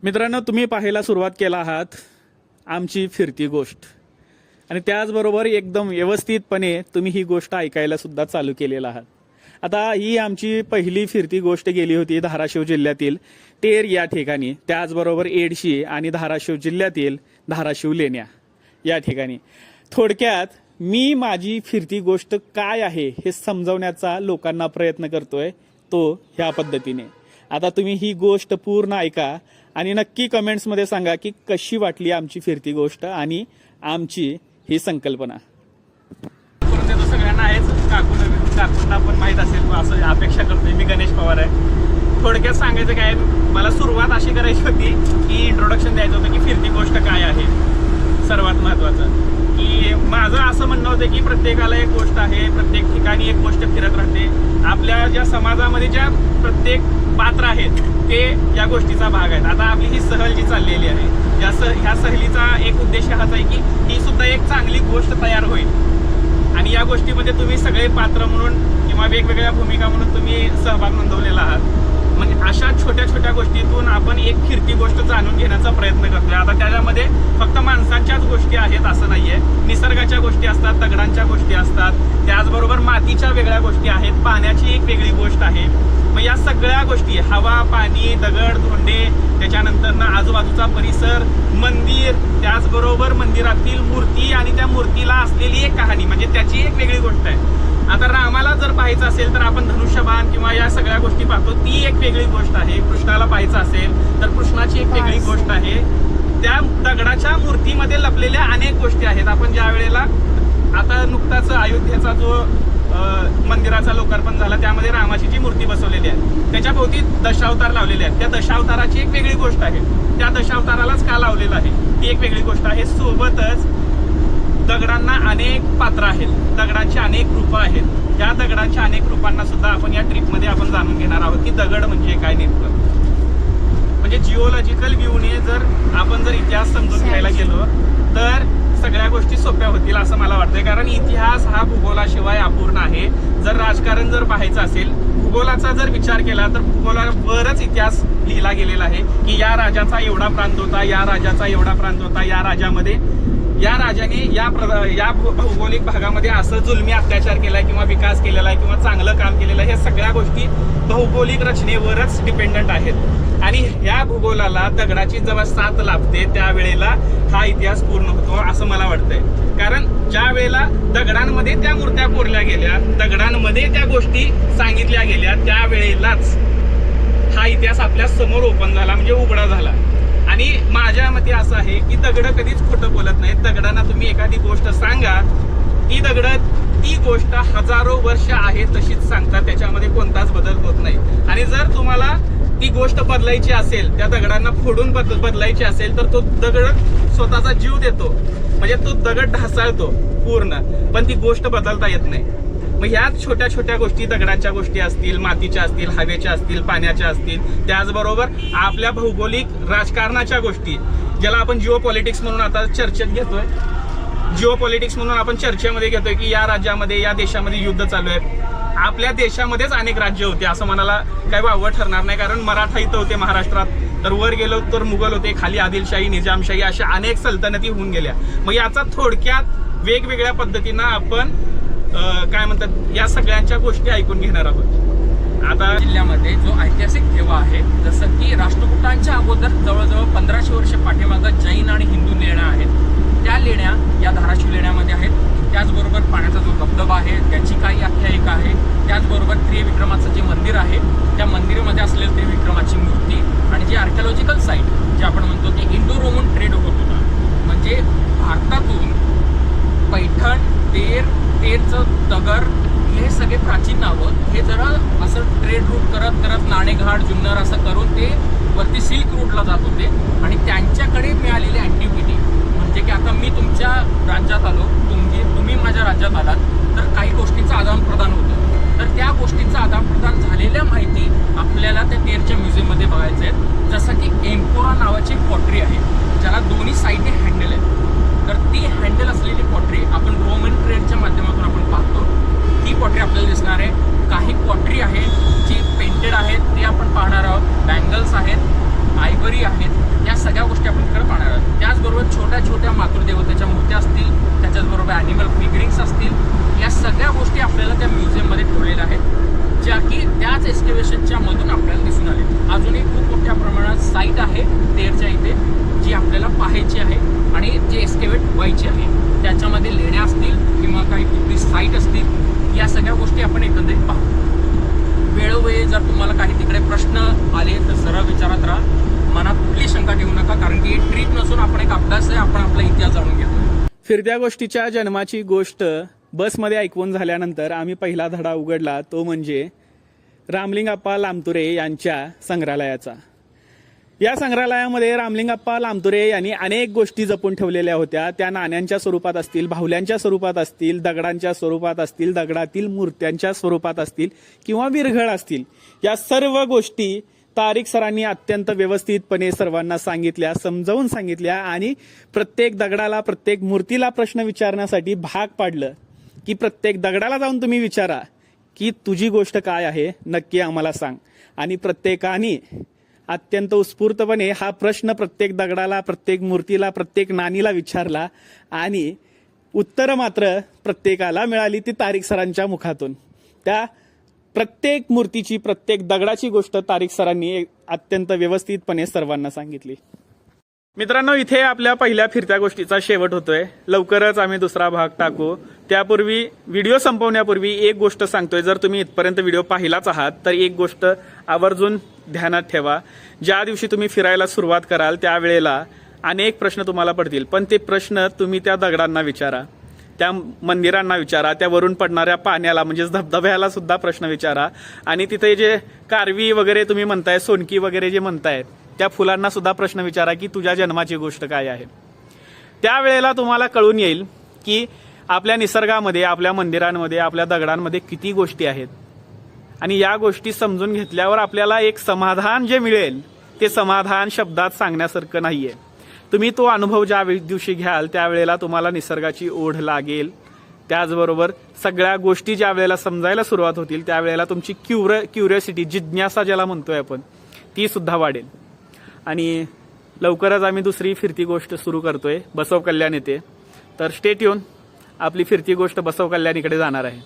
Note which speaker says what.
Speaker 1: मित्रांनो, तुम्ही पाहायला सुरुवात केला आहात आमची फिरती गोष्ट आणि त्याचबरोबर एकदम व्यवस्थितपणे तुम्ही ही गोष्ट ऐकायला सुद्धा चालू केलेला आहात. आता ही आमची पहिली फिरती गोष्ट गेली होती धाराशिव जिल्ह्यातील तेर या ठिकाणी, त्याचबरोबर एडशी आणि धाराशिव जिल्ह्यातील धाराशिव लेण्या या ठिकाणी. थोडक्यात मी माझी फिरती गोष्ट काय आहे हे समजवण्याचा लोकांना प्रयत्न करतोय, तो ह्या पद्धतीने. आता तुम्ही ही गोष्ट पूर्ण ऐका आणि नक्की कमेंट्समध्ये सांगा की कशी वाटली आमची फिरती गोष्ट आणि आमची ही संकल्पना.
Speaker 2: सगळ्यांना आहेच, काकूंना पण माहीत असेल असं अपेक्षा करतोय. मी गणेश पवार आहे. थोडक्यात सांगायचं काय, मला सुरुवात अशी करायची होती की इंट्रोडक्शन द्यायचं होतं की फिरती गोष्ट काय आहे. सर्वात महत्त्वाचं की माझं असं म्हणणं होतं की प्रत्येकाला एक गोष्ट आहे, प्रत्येक ठिकाणी एक गोष्ट फिरत राहते. आपल्या ज्या समाजामध्ये ज्या प्रत्येक पात्र आहेत ते या गोष्टीचा भाग आहेत. आता आपली ही सहल जी चाललेली आहे, ह्या सहलीचा एक उद्देश हाच आहे की ही सुद्धा एक चांगली गोष्ट तयार होईल आणि या गोष्टीमध्ये तुम्ही सगळे पात्र म्हणून किंवा वेगवेगळ्या भूमिका म्हणून तुम्ही सहभाग नोंदवलेला आहात. म्हणजे अशा छोट्या छोट्या गोष्टीतून आपण एक फिरती गोष्ट जाणून घेण्याचा प्रयत्न करतोय. आता त्याच्यामध्ये फक्त माणसांच्याच गोष्टी आहेत असं नाहीये, निसर्गाच्या गोष्टी असतात, दगडांच्या गोष्टी असतात, त्याचबरोबर मातीच्या वेगळ्या गोष्टी आहेत, पाण्याची एक वेगळी गोष्ट आहे. मग या सगळ्या गोष्टी, हवा, पाणी, दगड, धोंडे, त्याच्यानंतर आजूबाजूचा परिसर, मंदिर, त्याचबरोबर मंदिरातील मूर्ती आणि त्या मूर्तीला असलेली एक कहाणी, म्हणजे त्याची एक वेगळी गोष्ट आहे. आता रामाला जर पाहायचं असेल तर आपण धनुष्यबाण किंवा या सगळ्या गोष्टी पाहतो, ती एक वेगळी गोष्ट आहे. कृष्णाला पाहायचं असेल तर कृष्णाची एक वेगळी गोष्ट आहे. त्या दगडाच्या मूर्तीमध्ये लपलेल्या अनेक गोष्टी आहेत. आपण ज्या वेळेला आता नुकताच अयोध्येचा जो मंदिराचा लोकार्पण झाला, त्यामध्ये रामाची जी मूर्ती बसवलेली आहे त्याच्या भोवती दशावतार लावलेले आहेत. त्या दशावताराची एक वेगळी गोष्ट आहे. त्या दशावतारालाच का लावलेलं आहे ही एक वेगळी गोष्ट आहे. सोबतच दगडांना अनेक पात्र आहेत, दगडांची अनेक रूपं आहेत. या दगडांच्या अनेक रूपांना सुद्धा आपण या ट्रिपमध्ये आपण जाणून घेणार आहोत की दगड म्हणजे काय नेमकं. म्हणजे जिओलॉजिकल व्ह्यूने जर इतिहास समजून घ्यायला गेलो तर सगळ्या गोष्टी सोप्या होतील असं मला वाटतंय. कारण इतिहास हा भूगोलाशिवाय अपूर्ण आहे. जर राजकारण जर पाहायचं असेल, भूगोलाचा जर विचार केला तर भूगोलावरच इतिहास लिहिला गेलेला आहे की या राजाचा एवढा प्रांत होता, या राजाचा एवढा प्रांत होता, या राजाने या भौगोलिक भागामध्ये असं जुलमी अत्याचार केलाय किंवा विकास केलेला आहे किंवा चांगलं काम केलेलं आहे. हे सगळ्या गोष्टी भौगोलिक रचनेवरच डिपेंडंट आहेत आणि ह्या भूगोलाला दगडाची जेव्हा साथ लाभते त्यावेळेला हा इतिहास पूर्ण होतो असं मला वाटतंय. कारण ज्या वेळेला दगडांमध्ये त्या मूर्त्या कोरल्या गेल्या, दगडांमध्ये त्या गोष्टी सांगितल्या गेल्या, त्यावेळेलाच हा इतिहास आपल्या समोर ओपन झाला, म्हणजे उघडा झाला. आणि माझ्या मते असं आहे की दगड कधीच खोटं बोलत नाहीत. दगडांना तुम्ही एखादी गोष्ट सांगा, ती गोष्ट हजारो वर्ष आहे तशीच सांगतात, त्याच्यामध्ये कोणताच बदल होत नाही. आणि जर तुम्हाला ती गोष्ट बदलायची असेल, त्या दगडांना फोडून बदलायची असेल तर तो दगड स्वतःचा जीव देतो, म्हणजे तो दगड ढासळतो पूर्ण, पण ती गोष्ट बदलता येत नाही. मग ह्या छोट्या छोट्या गोष्टी, दगडांच्या गोष्टी असतील, मातीच्या असतील, हवेच्या असतील, पाण्याच्या असतील, त्याचबरोबर आपल्या भौगोलिक राजकारणाच्या गोष्टी, ज्याला आपण जिओ पॉलिटिक्स म्हणून आता चर्चेत घेतोय, जिओ पॉलिटिक्स म्हणून आपण चर्चेमध्ये घेतोय की या राज्यामध्ये, या देशामध्ये युद्ध चालू आहे. आपल्या देशामध्येच अनेक राज्य होते असं म्हणायला काही वावं ठरणार नाही. कारण मराठा इथं होते महाराष्ट्रात, तर वर गेलो तर मुघल होते, खाली आदिलशाही, निजामशाही, अशा अनेक सल्तनती होऊन गेल्या. मग याचा थोडक्यात वेगवेगळ्या पद्धतीनं आपण काय म्हणतात या सगळ्यांच्या गोष्टी ऐकून घेणार आहोत.
Speaker 3: आता जिल्ह्यामध्ये जो ऐतिहासिक ठेवा आहे, जसं की राष्ट्रकूटांच्या अगोदर जवळजवळ 1500 वर्ष पाठीमागं जैन आणि हिंदू लेण्या आहेत, त्या लेण्या या धाराशिव लेण्यामध्ये आहेत. त्याचबरोबर पाण्याचा जो धबधबा आहे त्याची काही आख्यायिका आहे. त्याचबरोबर त्रिविक्रमाचं जे मंदिर आहे त्या मंदिरामध्ये असलेली त्रिविक्रमाची मूर्ती आणि जी आर्किओलॉजिकल साईट जे आपण म्हणतो की इंडो रोमन ट्रेड होत होता, म्हणजे भारतातून पैठण, तेरचं तगर, हे सगळे प्राचीन नावं, हे जरा असं ट्रेड रूट करत करत नाणेघाट, जुन्नर असं करून ते वरती सिल्क रूटला जात होते. आणि त्यांच्याकडे मिळालेली अँटिक्विटी, म्हणजे की आता मी तुमच्या राज्यात आलो, तुम्ही माझ्या राज्यात आलात, तर काही गोष्टींचं आदानप्रदान होतं. तर त्या गोष्टींचं आदानप्रदान झालेल्या माहिती आपल्याला त्या तेरच्या म्युझियममध्ये बघायचं आहे. जसं की एम्पोरा नावाची पॉटरी आहे, ज्याला दोन्ही साईडने हँडल आहे. तर ती हँडल असलेली पॉटरी आपण रोमन ट्रेडच्या माध्यमातून आपण पाहतो. ती पॉटरी आपल्याला दिसणार आहे. काही पॉटरी आहे जी पेंटेड आहेत, ते आपण पाहणार आहोत. बँगल्स आहेत, आयव्हरी आहेत, मातृदेवतेच्या मूर्त्या असतील, त्याच्याचबरोबर ॲनिमल फिगरिंग्स असतील, या सगळ्या गोष्टी आपल्याला त्या म्युझियममध्ये ठेवलेल्या आहेत, ज्या की त्याच एक्सकेव्हेशनच्या मधून आपल्याला दिसून आले. अजूनही खूप मोठ्या प्रमाणात साईट आहे तेरच्या इथे, जी आपल्याला पाहायची आहे आणि जे एक्सकेव्हेट व्हायची आहे. त्याच्यामध्ये लेण्या असतील किंवा काही कुठली साईट असतील, या सगळ्या गोष्टी आपण एकंदरीत पाहू. वेळोवेळी जर तुम्हाला काही तिकडे प्रश्न आले तर सरळ विचारत राहा, मनात कुठली शंका ठेवू नका, कारण की ट्रिप नसून आपण एक अभ्यास आहे, आपण आपला इतिहास जाणून घेतो.
Speaker 1: फिरत्या गोष्टीच्या जन्माची गोष्ट बसमध्ये ऐकून झाल्यानंतर आम्ही पहिला धडा उघडला, तो म्हणजे रामलिंगप्पा लामतुरे यांच्या संग्रहालयाचा. या संग्रहालयामध्ये रामलिंगप्पा लामतुरे यांनी अनेक गोष्टी जपून ठेवलेल्या होत्या. त्या नाण्यांच्या स्वरूपात असतील, बाहुल्यांच्या स्वरूपात असतील, दगडांच्या स्वरूपात असतील, दगडातील मूर्त्यांच्या स्वरूपात असतील किंवा विरघळ असतील. या सर्व गोष्टी तारिक सरांनी अत्यंत व्यवस्थितपणे सर्वांना सांगितल्या, समजावून सांगितल्या आणि प्रत्येक दगडाला, प्रत्येक मूर्तीला प्रश्न विचारण्यासाठी भाग पाडलं की प्रत्येक दगडाला जाऊन तुम्ही विचारा की तुझी गोष्ट काय आहे, नक्की आम्हाला सांग. आणि प्रत्येकाने अत्यंत उत्स्फूर्तपणे हा प्रश्न प्रत्येक दगडाला, प्रत्येक मूर्तीला, प्रत्येक नाणीला विचारला आणि उत्तरं मात्र प्रत्येकाला मिळाली ती तारिक सरांच्या मुखातून. त्या प्रत्येक मूर्तीची, प्रत्येक दगडाची गोष्ट तारिक सरांनी अत्यंत व्यवस्थितपणे सर्वांना सांगितली. मित्रांनो, इथे आपल्या पहिल्या फिरत्या गोष्टीचा शेवट होतोय. लवकरच आम्ही दुसरा भाग टाकू. त्यापूर्वी, व्हिडिओ संपवण्यापूर्वी एक गोष्ट सांगतोय. जर तुम्ही इथपर्यंत व्हिडिओ पाहिलाच आहात तर एक गोष्ट आवर्जून ध्यानात ठेवा. ज्या दिवशी तुम्ही फिरायला सुरुवात कराल त्यावेळेला अनेक प्रश्न तुम्हाला पडतील, पण ते प्रश्न तुम्ही त्या दगडांना विचारा, त्या मंदिरांना विचारा, त्या वरून पडणाऱ्या पाण्याला म्हणजेच धबधब्याला सुद्धा प्रश्न विचारा. आणि तिथे जे कारवी वगैरे तुम्ही म्हणताय, सोनकी वगैरे जे म्हणताय, त्या फुलांना सुद्धा प्रश्न विचारा की तुझ्या जन्माची गोष्ट काय आहे. त्यावेळेला तुम्हाला कळून येईल की आपल्या निसर्गामध्ये, आपल्या मंदिरांमध्ये, आपल्या दगडांमध्ये किती गोष्टी आहेत. आणि या गोष्टी समजून घेतल्यावर आपल्याला एक समाधान जे मिळेल ते समाधान शब्दात सांगण्यासारखं नाहीये. तुम्ही तो अनुभव ज्या दिवशी घ्याल त्यावेळेला तुम्हाला निसर्गाची ओढ लागेल. त्याचबरोबर सगळ्या गोष्टी ज्या वेळेला समजायला सुरुवात होतील त्यावेळेला तुमची क्युरिओसिटी, जिज्ञासा ज्याला म्हणतोय आपण, ती सुद्धा वाढेल. आणि लवकरच आम्ही दुसरी फिरती गोष्ट सुरू करतोय, बसव कल्याण येथे. तर स्टे ट्यून, आपली फिरती गोष्ट बसव कल्याण इकडे जाणार आहे.